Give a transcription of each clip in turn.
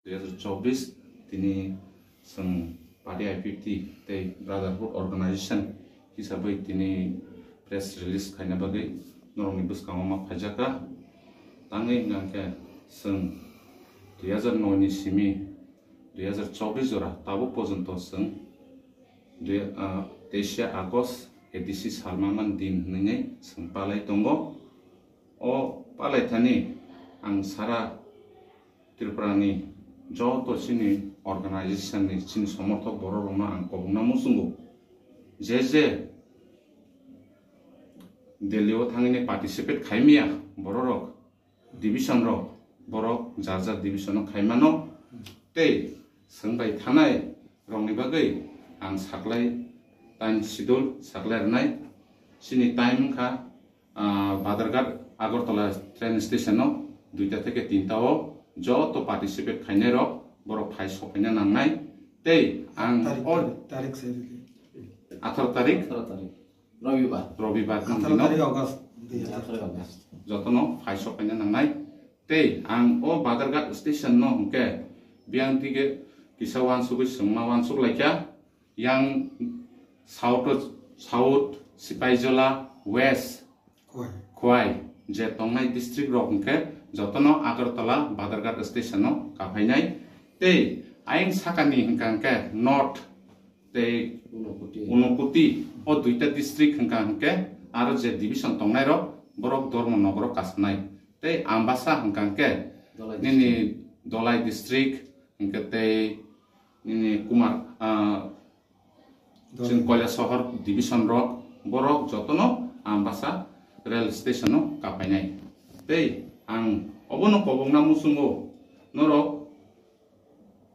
2024 tini seng party I50 tei brotherhood organization hisabai tini press release kaina bagai norong ibus kangoma phajaka tangai ngangke seng 2009 ni simi 2024 jora tabu porjonto seng 23 Agust edisi salmaman din ningai seng palai tongo o palai thani ang sara Tripurani joto sini organization ni sini somorthok borok rokno ang kobungna musungu je Delhi thangini participate khaimia borok division rok borok jar division khaimano tei sengbai thanai rongni bagai ang saklai time schedule saklai nai sini time kha Badarghat Agartala train station no 2টা থেকে 3টা ও joto participate khaine rok borok phai sopaina nangnai tei ang tarik 18 tarik robibar 18 tarik August jotono phai sopaina nangnai tei ang o Badarghat station no hungke biang tige kisawan sugi sengmawan sug laikya yang south Sipaijala west Khwai je tongnai district rok hungke jotono Agartala Badarghat station no kapainai tei aing sakani hingkangke north tei Unokuti o 2টা district hingkangke aro je division tongnai rok borok Dharmanagar kasnai tei Ambasa hingkangke nini Dolai district hingke tei nini Kumar Koila Sohor division rok borok jotono Ambasa rail station no kapainai tei ang obono kobongna musungo norok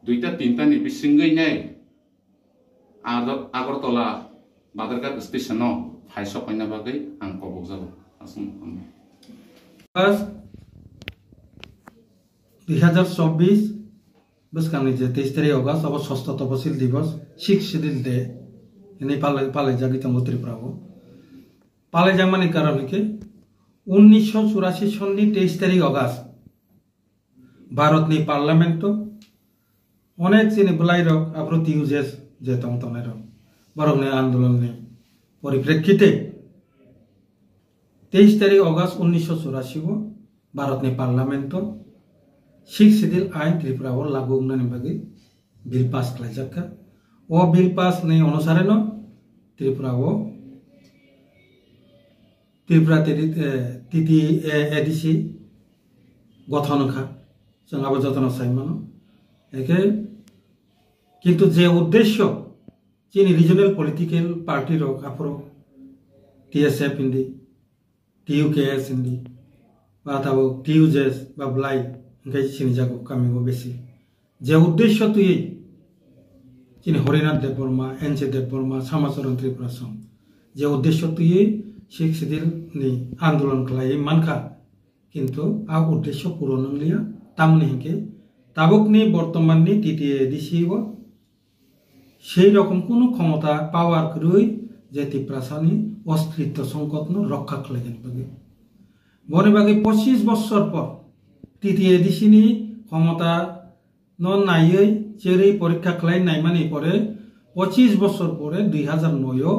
2টা 3টা ni bisingoi nai Agartala Badarghat station no phaiso paina bagai ang kobogjago asum 2024 বসকানি যে 23 August of ষষ্ঠ তপশিল দিবস শিখ শিডিল day এনে পালে জাগিত ত্রিপুরাও পালে জামানির কারণে কি 1984 সন্নি 23 তারিখ অগস্ট ভারতনি পার্লামেন্ট অনেক চিনি বলাই রক আপ্রতি ইউজেস যে তমতনের বরং আন্দোলনের পরিপ্রেক্ষিতে 23 তারিখ অগস্ট 1984 ভারতনি পার্লামেন্ট শিখ শিডিল আইন ত্রিপুরা ও লাগু উন্নয়ন বাকি বিল পাস খাইজাকা ও বিল পাস নেই অনুসারে ন ত্রিপুরা ও ত্রিপুরা তিতি এডিসি গঠন খা जों आबो जतन साइमानो एके किंतु जे उद्देश्य चिनी रिजनल पॉलिटिकल पार्टी रो आफरो टीएसएफ इंदी टीयूकेएस इंदी बाताबो टीयूजेस बा ब्लाई इंगाय चिनी जागो कामिगो बेसी जे उद्देश्य तुई चिनी हरिनाथ देवबर्मा एनजे देवबर्मा समाचरण त्रिपुरा सं जे उद्देश्य तुई शिख शिडिल नि आंदोलन खलाई मानखा किंतु आ उद्देश्य पूर्ण नंगलिया तामनि हिंके ताबुकनि बर्तमाननि टीटीएडीसी ও সেই রকম কোনো ক্ষমতা পাওয়ার কই যে ত্রিপুরাসানি অস্তিত্ব সংকট ন রক্ষা করলেন বাগে বনে বাগে 25 বছর পর टीटीएडीसी নি ক্ষমতা ন নাইই চেরি পরীক্ষা খাই নাই মানে পরে 25 বছর পরে 2009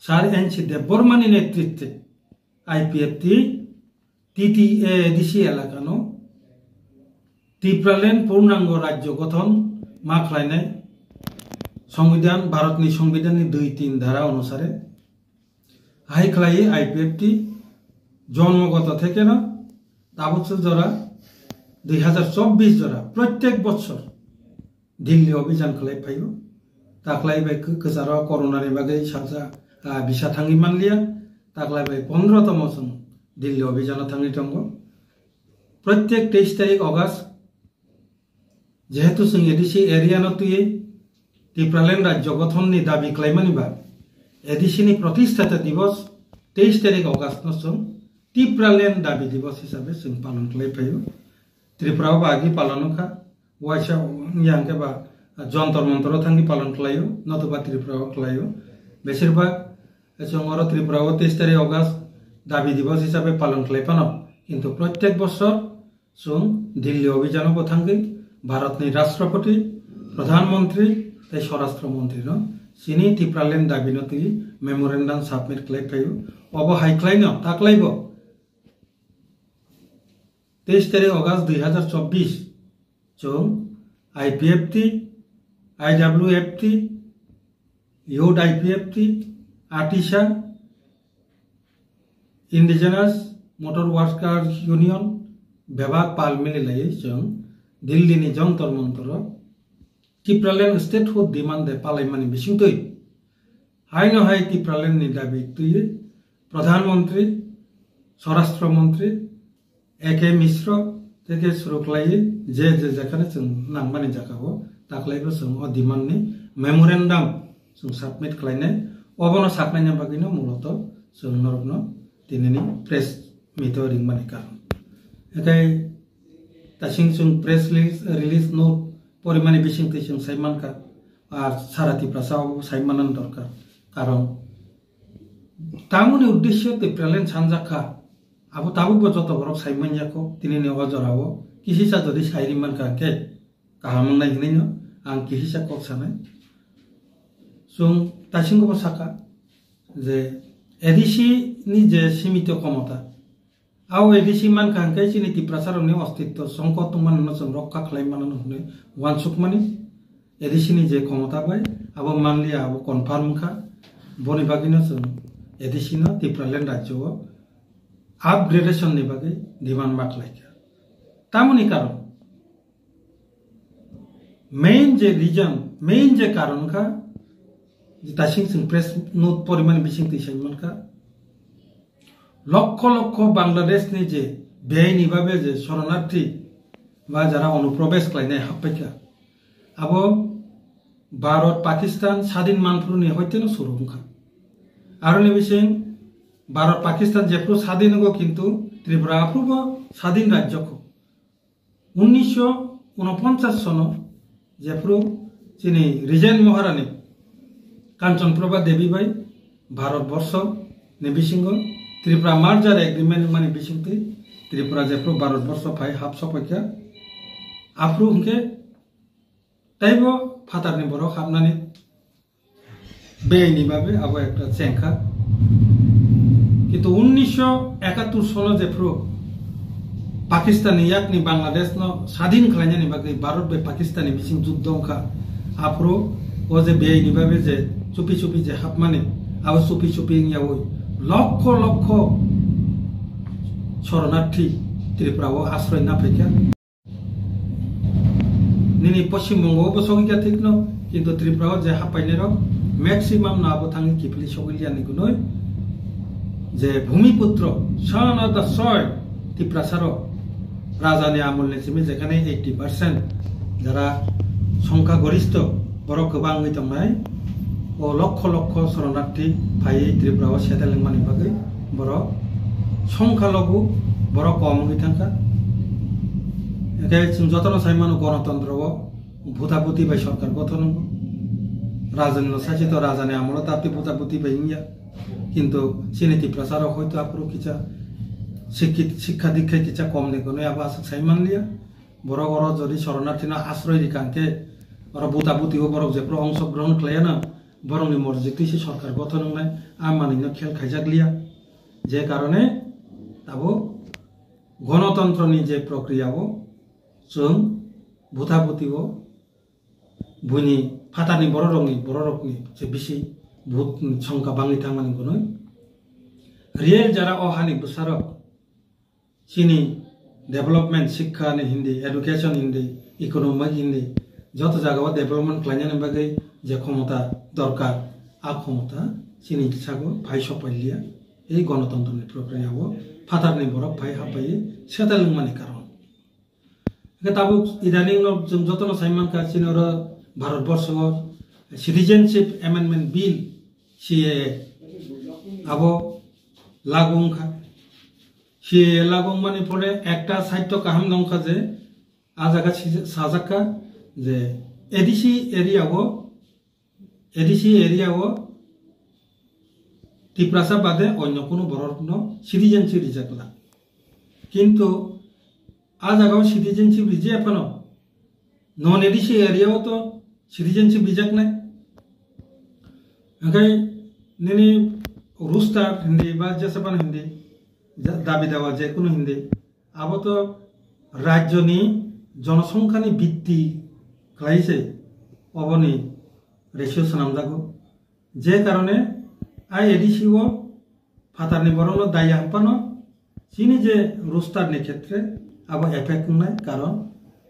সার এনসি দেববর্মানি নেতৃত্বে আইপিএফটি टीटीएडीसी এলাকানো ত্রিপুরাল্যান্ড পূর্ণাঙ্গ রাজ্য গঠন মা খাইনাই সংবিধান ভারতনি সংবিধাননি 2-3 ধারা অনুসারে হাই খাই আইপিএফটি জন্মগত থেকে না তাবছর জরা 2024 জরা প্রত্যেক বছর দিল্লি অভিযান খাই ফাইব তাকলাই বাই কজার করোনানি বাগে সাজা বিসা থাঙ্গি মানলিয়া তাকলাই বাই 15তম সম দিল্লি অভিযান থাঙ্গি টঙ্গ প্রত্যেক 23 তারিখ অগস্ট যেহেতু जों एडीसी एरिया नतुये ত্রিপুরাল্যান্ড রাজ্য গঠননি দাবি ক্লাইমানিবা এডিসিনি প্রতিষ্ঠাতা দিবস 23 তারিখ অগস্ট নসং ত্রিপুরাল্যান্ড দাবি দিবস হিসাবে जों পালন খাইফাইও ত্রিপুরাও বাগি পালনখা ওয়াইসা ইয়াংকে বা যন্তর মন্তর থাঙ্গি পালন খাইও নতুবা ত্রিপুরাও খাইও বেশিরভাগ जों আর ত্রিপুরাও 23 তারিখ অগস্ট দাবি দিবস হিসাবে পালন খাইপানো কিন্তু প্রত্যেক বছর जों দিল্লি অভিযানও থাঙ্গি भारतनि राष्ट्रपति प्रधानमंत्री तै स्वराष्ट्रमंत्री न सिनी टिप्रालेन दाबिनो तुइ मेमोरेंडम सबमिट खालामफायो अब हाइक्लाइनो ताक्लाइबो 23 तारिख अगस्त 2024 जों IPFT IWFT Youth IPFT आर्टिसा इंडिजिनास मोटर वर्कर्स यूनियन विभाग पाल मिलायै जों दिल्लीनि जंतर मंतर टिप्रालेन स्टेटहुड डिमांड पालायमानि बिसिंतै हायनो हाय टिप्रालेननि दाबि तुइ प्रधानमंत्री स्वराष्ट्र मंत्री एके मिश्र থেকে শুরু খালাयै যে যেখানে जों नांमानि जायगायाव दाख्लैबो जों अ डिमांडनि मेमोरेंडम जों सबमिट खालायनाय अबनो साकनायनि बागैनो मूलत जों नरकनो दिनैनि प्रेस मिटो रिंमानि कारण एकाय तासिं जों प्रेस रिलीज नोट परिमानि बिसिंतै जों साइमानका आर साराति प्रासाव साइमानन दरकार कारण तामुनि उद्देश्य टिप्रालेन सानजाखा अब ताबुक जत बरक साइमानयाखौ दिनैनि अजराव किसिसा जदि साइरिमान काके काहामनाय हिनैनो आं किसिसा कक सानाय जों तासिंगबो साका जे एडिसी नि जे सीमित क्षमता आव एडिसी मान कांके सिनि टिप्रासारनि अस्तित्व संकट मान जों रक्षा खालाममान होने वानसुकमानि एडिसी नि जे क्षमता बाय अब मानलिया अब कनफार्म खा बनि बागिनो जों एडिसी न टिप्रालेन राज्यआव अपग्रेडेशन नि बागै डिमांड माखलायखा तामुनि कारण मेन जे रीजन मेन जे कारण का तासिं जों प्रेस नोट परिमाण बिसिंतै साइमानका लक्ष लक्ष बांग्लादेश नि जे बेनि बाबे जे शरणार्थी बा जारा अनुप्रवेश खालायनाय हाबफैखा अब भारत पाकिस्तान स्वाधीन मानफोरनि हयतेनो सुरुंखा आरो लोगोसे भारत पाकिस्तान जेफ्रु स्वाधीन हो किंतु त्रिपुरा अपूर्व स्वाधीन राज्य को 1949 सन जेफ्रु चिनी रिजेन महारानी कांचन प्रभा देवी बाई भारत वर्ष ने बिसिंग त्रिपुरा मार्जार एग्रीमेंट माने बिसिंगते त्रिपुरा जेफ्रु भारत वर्ष फाइ हाफ सफैखा आफ्रु उनके ताइबो फातारनि बरक हाबनानै बेनि बाबे अब एकटा चेंखा किंतु 1971 सन जेफ्रु पाकिस्तानी याकनि बांग्लादेश न स्वाधीन खालायनायनि बागै भारत बे पाकिस्तानी बिसिं युद्ध अंखा आफ्रु ओ जे बेनि बाबे जे चुपि चुपि जे हाबमाने अब चुपि चुपि याव लक्ष लक्ष शरणार्थी त्रिपुराव आश्रय ना फैखा निनि पश्चिम बंगआवबो सौहैखा ठीक न किंतु त्रिपुराव जे हाबफैनायाव मैक्सिमाम नाबो थाङि किफिलि सौहैलियानि गुनै जे भूमिपुत्र सन अफ द सॉइल टिप्रासार राजानि आमलनि सिमे जेखाने 80% जारा संख्या गरिष्ठ बरक गोबाङै दंनाय ओ लक्ष लक्ष शरणार्थी फाइ त्रिपुराव सेटेलमेन्टनि बागै बरक संख्या लगु बरक कमङै थांखा एके जों जतन साइमान गणतन्त्रव भूतापुति बाय सरकार गठन राजन शासित राजानि आमल ताप्ति भूतापुति बायनिया किंतु सिनि टिप्रासार हयतो आपुरु किछा शिक्षा दीक्षा किछा कम नेगोनो अब आसक साइमान लिया बरक अर जदि शरणार्थीना आश्रय रिकांके अर भूतापुति बरक जेफ्रो अंशग्रहण खालायना बरंनि मर्जितिसि सरकार गठन होनाय आमानिनो खेल खायजागलिया जे कारणे ताबो गणतन्त्रनि जे प्रक्रियाव जों भूतापुतिव बुनि फातानि बररकनि जे बिसि भूत संख्या बाङै थांमानि गुनो रियल जारा अहानि बुसारक सिनि डेभलपमेंट शिक्षा नि हिंदी एडुकेशन हिंदी इकोनॉमिक हिंदी जत जागाव डेभलपमेंट खालायनायनि बागै जे क्षमता दरकार आ क्षमता सिनि सागो भाइ सपाइलिया এই গণতন্ত্রनि प्रक्रियाव फातारनि बरक भाइ हाबफायै सेटेलमेन्टनि कारण ताबो इदानीं जों जतन साइमान का Sinner Bharatvarsh citizenship amendment bill CAA अब लागुंखा CAA लागुं माने फले एकटा साहित्य काहाम दंखा जे आजागा साजाका जे एडिसी एरियाव टिप्रासा बादे अन्य कोनो बरन सिटीजनशिप रिजार्व किंतु आ जागाव सिटीजनशिप रिजार्व नन एडिसी एरियाव तो सिटिजेनशिप बिजाक नाय ओंखाय नोंनि रुस्टार हिंदी बा जेसेबां हिंदी दाबि दावा जेकुनु हिंदी आबो तो राज्यनि जनसंख्यानि भित्ति खालायसे अबनि रेशियो सानामजागौ जे कारणे आई एडिसी वो फातारनि बरंनो दाया हपानो सिनि जे रुस्टारनि क्षेत्रे आबो एफेक्ट नाय कारण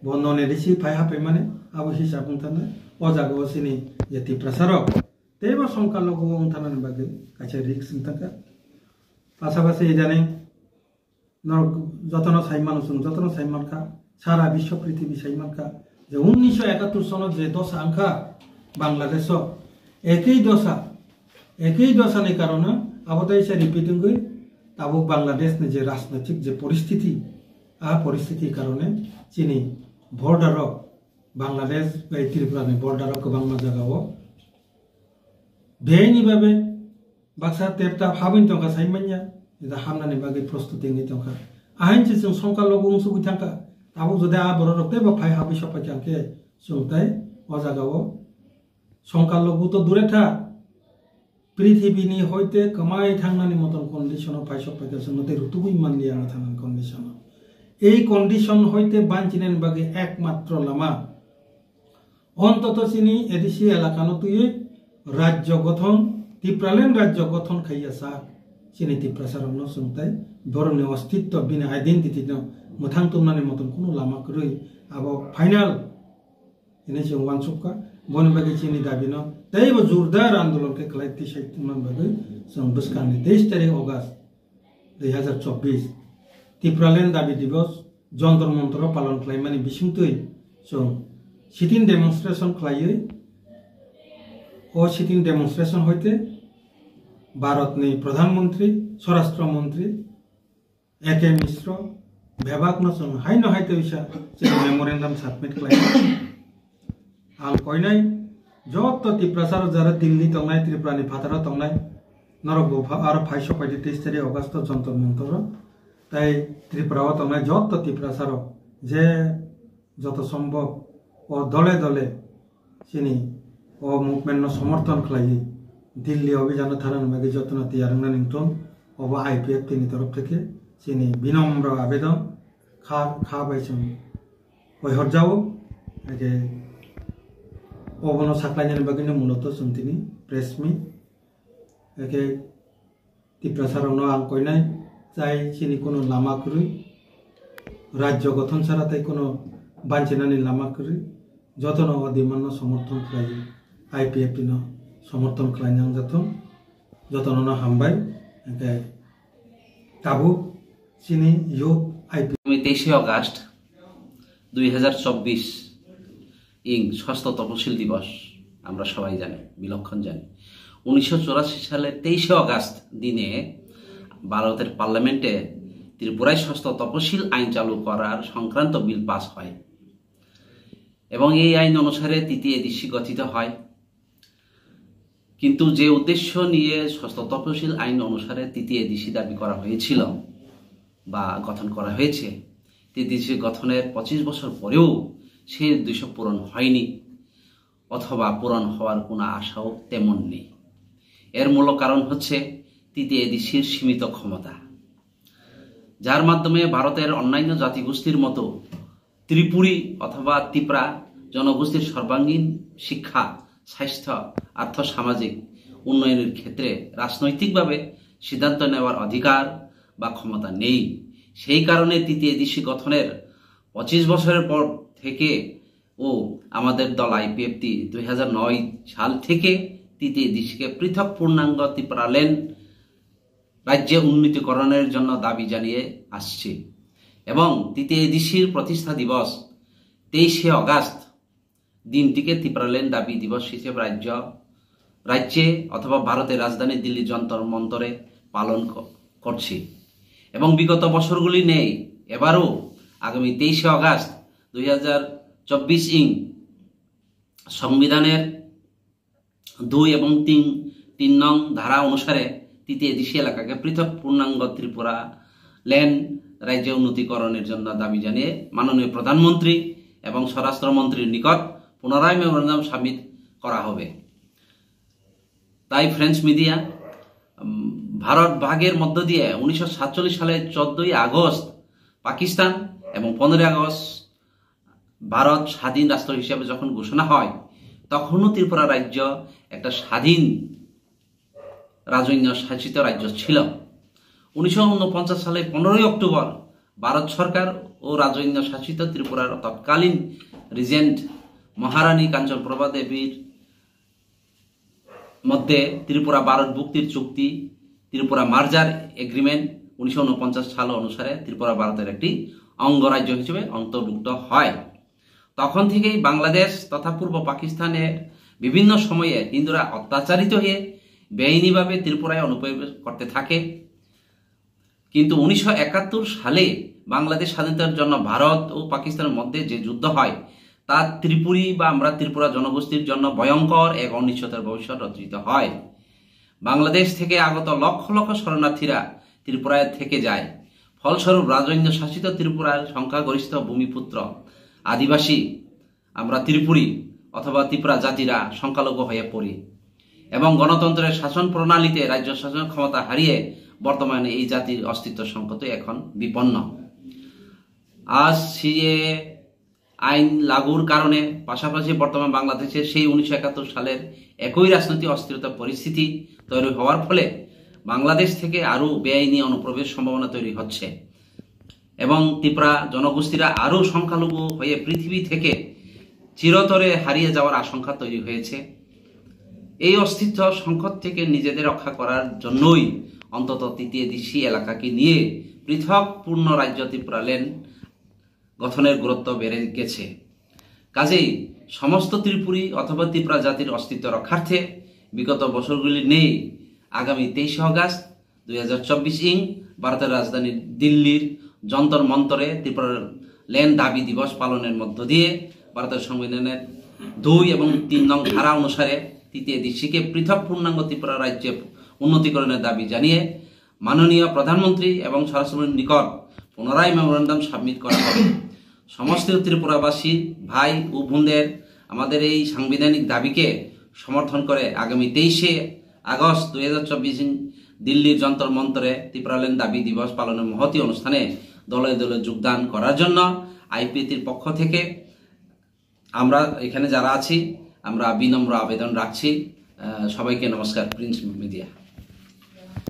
बो नन एडिसी फाय हापे माने आबो हिसाब उंथाने अजागो सिनि जेति प्रसारक तेबो संकालगो उंथानानि बागै काचे रिक्स उंथाका पासापासि इदानीं যতন সাইমান যতন সাইমানকা সারা বিশ্ব পৃথিবী সাইমানকা যে 1971 সনত যে দশা আংখা বাংলাদেশ একই দশানি কারণে আবদাই সে রিপিটিং গই তাবুক বাংলাদেশ ने যে রাজনৈতিক যে পরিস্থিতি পরিস্থিতির কারণে চিনি বর্ডার বাংলাদেশ ত্রিপুরানি বর্ডার গোबां জায়গাও বেআইনি ভাবে বাক্সা তেপটা হাবিন টঙ্কা সাইমানিয়া इदा हामनानि बागै प्रस्तुति नि तंखा आहाइनसे जों संकालगो उंसुगु थांखा ताबो जदे आ बर रक्ते बा फाय हाबि सफा थांखे सुंताय अजागावो संकालगो तो दूरे था पृथ्वीनि हयते कमाय थांनानि मतन कन्डिशनाव फाय सफा जों नते रुतुबुइ मानलिया थांनान कन्डिशन এই কন্ডিশন হইতে বাঞ্চিনেন বাগে একমাত্র লামা অন্তত চিনি এডিসি এলাকানো তুই রাজ্য গঠন ত্রিপুরালেন রাজ্য গঠন খাইয়া সা চিনিতি প্রসারণ সুনতাই বরং অস্তিত্ব বিনা আইডেন্টিটি ন মথাং তুমনানি মতন কোনো লামা কই আবো ফাইনাল এনে যে ওয়ানসুকা বন বাগে চিনি দাবি ন তাইবো জোরদার আন্দোলনকে খালাইতি সাইতুমান বাগে जों বসকানি 23 তারিখ আগস্ট 2024 ত্রিপুরালেন দাবি দিবস যন্ত্র মন্ত্র পালন খাইমানি বিসিংতৈ जों সিটিং ডেমনস্ট্রেশন খাইयै ও সিটিং ডেমনস্ট্রেশন হইতে भारतनि प्रधानमंत्री स्वराष्ट्र मंत्री एके मिश्र बेबाकनो जों हायनो हायतैसा जों मेमोरेंडम सबमिट खालामो आं कयनाय जत त्रिपुरासार जारा दिल्ली तंनाय त्रिपुरानि फाताराव तंनाय नरगो आरो फाइसो फाइदि 23 तारिख अगस्त जन्तर मंतर ताई त्रिपुराव तंनाय जत त्रिपुरासार जे जत सम्भव ओ दले दले सिनि ओ मुभमेंट समर्थन खालायो दिल्ली अभियान थाना बागे जतना तैयारना निंगटन अब आईपीएफ नि तरफ থেকে চিনি বিনম্র আবেদন খা বাইছন হইহর যাও যে অবন সাকলাইনের বাগে মূলত শুনতিনি প্রেস মিট একে ত্রিপ্রাসারণ আং কইনাই চাই চিনি কোনো লামা করি রাজ্য গঠন ছাড়া তাই কোনো বাঞ্চিনানি লামা করি যতন অধিমান্য সমর্থন খাই आईपीएफ न समर्थन खालामनां जाथों जतन हामबाय ताबु चिनी युथ आईपीएफ 23 अगस्त 2024 ইং ষষ্ঠ তপশিল দিবস আমরা সবাই জানি বিলক্ষণ জানি 1984 সালে 23 অগস্ট দিনে ভারতের পার্লামেন্টে ত্রিপুরায় ষষ্ঠ তপশিল আইন চালু করার সংক্রান্ত বিল পাস হয় এবং এই আইন অনুসারে তৃতীয় এডিসি গঠিত হয় কিন্তু যে উদ্দেশ্য নিয়ে ষষ্ঠ তপশিল আইন অনুসারে তৃতীয় এডিসি দাবি করা হয়েছিল বা গঠন করা হয়েছে তৃতীয় এডিসি গঠনের 25 বছর পরেও সেই উদ্দেশ্য পূরণ হয়নি অথবা পূরণ হওয়ার কোনো আশাও তেমন নেই এর মূল কারণ হচ্ছে তৃতীয় এডিসির সীমিত ক্ষমতা যার মাধ্যমে ভারতের অন্যান্য জাতিগোষ্ঠীর মতো ত্রিপুরী অথবা ত্রিপুরা জনগোষ্ঠীর সর্বাঙ্গীন শিক্ষা স্বাস্থ্য আর্থ সামাজিক উন্নয়নের ক্ষেত্রে রাজনৈতিকভাবে সিদ্ধান্ত নেওয়ার অধিকার বা ক্ষমতা নেই সেই কারণে তৃতীয় এডিসি গঠনের 25 বছরের পর থেকে ও আমাদের দল আইপিএফটি 2009 সাল থেকে তৃতীয় এডিসিকে পৃথক পূর্ণাঙ্গ ত্রিপুরালেন রাজ্যে উন্নীতকরণের জন্য দাবি জানিয়ে আসছে এবং তৃতীয় এডিসির প্রতিষ্ঠা দিবস 23 অগস্ট দিনটিকে ত্রিপুরালেন দাবি দিবস হিসেবে রাজ্যে অথবা ভারতের রাজধানী দিল্লি যন্তর মন্তরে পালন করছে এবং বিগত বছরগুলি নেই এবারও আগামী 23 অগস্ট 2024 ইং সংবিধানের 2 এবং 3 নং ধারা অনুসারে তৃতীয় এডিসি এলাকাকে পৃথক পূর্ণাঙ্গ ত্রিপুরা ল্যান্ড রাজ্য উন্নতিকরণের জন্য দাবি জানিয়ে মাননীয় প্রধানমন্ত্রী এবং স্বরাষ্ট্রমন্ত্রীর নিকট পুনরায় মেমোরেন্ডাম সাবমিট করা হবে। তাই ফ্রেঞ্চ মিডিয়া ভারত ভাগের মধ্য দিয়ে 1947 সালের 14ই আগস্ট পাকিস্তান এবং 15ই আগস্ট ভারত স্বাধীন রাষ্ট্র হিসেবে যখন ঘোষণা হয়, তখনও ত্রিপুরা রাজ্য একটা স্বাধীন রাজন্য শাসিত রাজ্য ছিল। 1949 সালে 15ই অক্টোবর ভারত সরকার ও রাজন্য শাসিত ত্রিপুরার তৎকালীন রিজেন্ট মহারানী কাঞ্চনপ্রভা দেবীর মধ্যে ত্রিপুরা ভারত ভুক্তির চুক্তি, ত্রিপুরা মার্জার এগ্রিমেন্ট 1949 সাল অনুসারে ত্রিপুরা ভারতের একটি অঙ্গরাজ্য হিসেবে অন্তর্ভুক্ত হয়। তখন থেকেই বাংলাদেশ তথা পূর্ব পাকিস্তানের বিভিন্ন সময়ে হিন্দুরা অত্যাচারিত হয়ে বেআইনিভাবে ত্রিপুরায় অনুপ্রবেশ করতে থাকে। কিন্তু 1971 সালে বাংলাদেশ স্বাধীনতার জন্য ভারত ও পাকিস্তানের মধ্যে যে যুদ্ধ হয়, তা ত্রিপুরী বা আমরা ত্রিপুরা জনগোষ্ঠীর জন্য ভয়ঙ্কর এক অনিশ্চয়তার ভবিষ্যৎ রচিত হয়। বাংলাদেশ থেকে আগত লক্ষ লক্ষ শরণার্থীরা ত্রিপুরায় থেকে যায়। ফলস্বরূপ রাজন্য শাসিত ত্রিপুরার সংখ্যাগরিষ্ঠ ভূমিপুত্র আদিবাসী আমরা ত্রিপুরী অথবা ত্রিপুরা জাতিরা সংখ্যালঘু হয়ে পড়ি এবং গণতন্ত্রের শাসন প্রণালীতে রাজ্য শাসন ক্ষমতা হারিয়ে বর্তমানে এই জাতির অস্তিত্ব সংকটে এখন বিপন্ন। আজ সিএ আইন লাগুর কারণে পাশাপাশি বর্তমান বাংলাদেশে সেই 1971 সালের একই রাজনৈতিক অস্থিরতা পরিস্থিতি তৈরি হওয়ার ফলে বাংলাদেশ থেকে আরও বেআইনি অনুপ্রবেশ সম্ভাবনা তৈরি হচ্ছে এবং ত্রিপুরা জনগোষ্ঠীরা আরও সংখ্যালঘু হয়ে পৃথিবী থেকে চিরতরে হারিয়ে যাওয়ার আশঙ্কা তৈরি হয়েছে। এই অস্তিত্ব সংকট থেকে নিজেদের রক্ষা করার জন্যই অন্তত তৃতীয় দেশী এলাকাকে নিয়ে পৃথক পূর্ণ রাজ্য ত্রিপুরা ল্যান্ড গঠনের গুরুত্ব বেড়ে গেছে। কাজেই সমস্ত ত্রিপুরী অথবা ত্রিপুরা জাতির অস্তিত্ব রক্ষার্থে বিগত বছরগুলি নেই আগামী 23 আগস্ট 2024 ভারতের রাজধানী দিল্লির যন্তর মন্তরে ত্রিপুরার ল্যান্ড দাবি দিবস পালনের মধ্য দিয়ে ভারতের সংবিধানের 2 এবং 3 নং ধারা অনুসারে তৃতীয় দেশীকে পৃথক পূর্ণাঙ্গ ত্রিপুরা রাজ্যে উন্নতিকরণের দাবি জানিয়ে মাননীয় প্রধানমন্ত্রী এবং স্বরাষ্ট্রমন্ত্রীর নিকট পুনরায় মেমোরেন্ডাম সাবমিট করা হবে। সমস্ত ত্রিপুরাবাসী ভাই ও বোনদের আমাদের এই সাংবিধানিক দাবিকে সমর্থন করে আগামী 23 আগস্ট 2024 দিল্লির যন্তর মন্তরে ত্রিপুরা ল্যান্ড দাবি দিবস পালনের মহতী অনুষ্ঠানে দলে দলে যোগদান করার জন্য আইপিএটির পক্ষ থেকে আমরা এখানে যারা আছি আমরা বিনম্র আবেদন রাখছি। সবাইকে নমস্কার। Prince media.